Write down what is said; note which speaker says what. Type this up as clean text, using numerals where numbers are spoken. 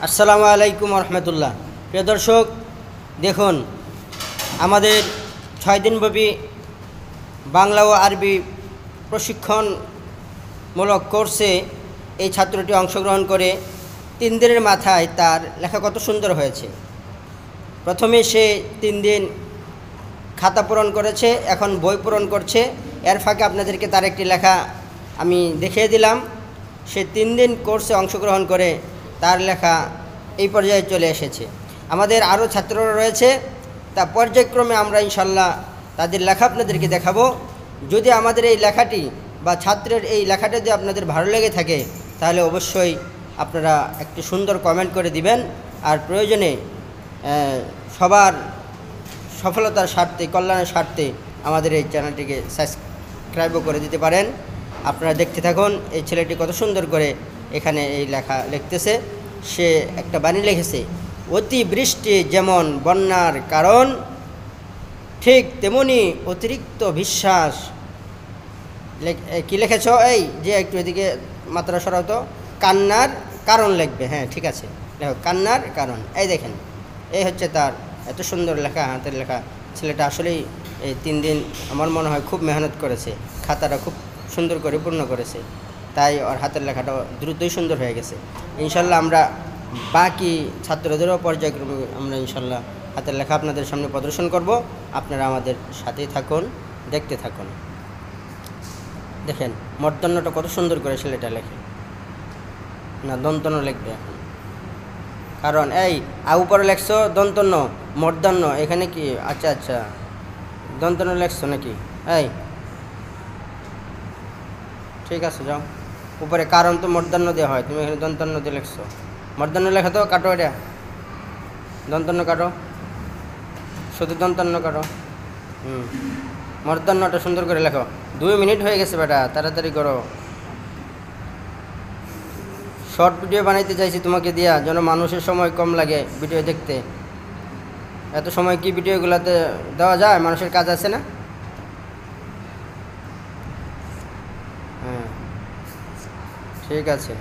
Speaker 1: আসসালামু আলাইকুম রহমতুল্লাহ। প্রিয় দর্শক, দেখুন আমাদের 6 দিনব্যাপী বাংলা ও আরবি প্রশিক্ষণমূলক কোর্সে এই ছাত্রটি অংশগ্রহণ করে 3 দিনের মাথায় তার লেখা কত সুন্দর হয়েছে। প্রথমে সে 3 দিন খাতা পূরণ করেছে, এখন বই পূরণ করছে। এর ফাঁকে আপনাদেরকে তার একটি লেখা আমি দেখিয়ে দিলাম। সে 3 দিন কোর্সে অংশগ্রহণ করে তার লেখা এই পর্যায়ে চলে এসেছে। আমাদের আরও ছাত্ররা রয়েছে, তা পর্যায়ক্রমে আমরা ইনশাল্লাহ তাদের লেখা আপনাদেরকে দেখাবো। যদি আমাদের এই লেখাটি বা ছাত্রের এই লেখাটা যদি আপনাদের ভালো লেগে থাকে, তাহলে অবশ্যই আপনারা একটি সুন্দর কমেন্ট করে দিবেন। আর প্রয়োজনে সবার সফলতার স্বার্থে, কল্যাণের স্বার্থে আমাদের এই চ্যানেলটিকে সাবস্ক্রাইবও করে দিতে পারেন। আপনারা দেখতে থাকুন এই ছেলেটি কত সুন্দর করে এখানে এই লেখা লিখতেছে। সে একটা বাণী লিখেছে, অতি বৃষ্টি যেমন বন্যার কারণ, ঠিক তেমনি অতিরিক্ত বিশ্বাস। কি লিখেছ? এই যে একটু এদিকে মাত্রা সরাও তো। কান্নার কারণ লিখবে। হ্যাঁ, ঠিক আছে, লেখো কান্নার কারণ। এই দেখেন, এই হচ্ছে তার এত সুন্দর লেখা, হাতের লেখা। ছেলেটা আসলেই এই 3 দিন আমার মনে হয় খুব মেহনত করেছে, খাতাটা খুব সুন্দর করে পূর্ণ করেছে, তাই ওর হাতের লেখাটা দ্রুতই সুন্দর হয়ে গেছে। ইনশাল্লাহ আমরা বাকি ছাত্রদেরও পর্যায়ক্রমে আমরা ইনশাল্লাহ হাতের লেখা আপনাদের সামনে প্রদর্শন করব। আপনারা আমাদের সাথেই থাকুন, দেখতে থাকুন। দেখেন মূর্ধন্যটা কত সুন্দর করে ছেলেটা লেখে। না, দন্তন্য লিখবে এখন, কারণ এই উপরে লেখছো দন্তন্য, মূর্ধন্য এখানে কি? আচ্ছা আচ্ছা, দন্তন্য লেখছো নাকি? এই ঠিক আছে, যাও উপরে। কারণ তো মূর্ধন্য দেওয়া হয়, তুমি এখানে দন্তন্য দিয়ে লিখছো। মূর্ধন্য লেখা তো কাটো, এটা দন্তন্য কাটো, শুধু দন্তন্য কাটো। মূর্ধন্যটা সুন্দর করে লেখো। 2 মিনিট হয়ে গেছে বেটা, তাড়াতাড়ি করো। শর্ট ভিডিও বানাইতে চাইছি তোমাকে দিয়া, যেন মানুষের সময় কম লাগে ভিডিও দেখতে। এত সময় কি ভিডিওগুলোতে দেওয়া যায়? মানুষের কাজ আছে না? হ্যাঁ, ঠিক আছে।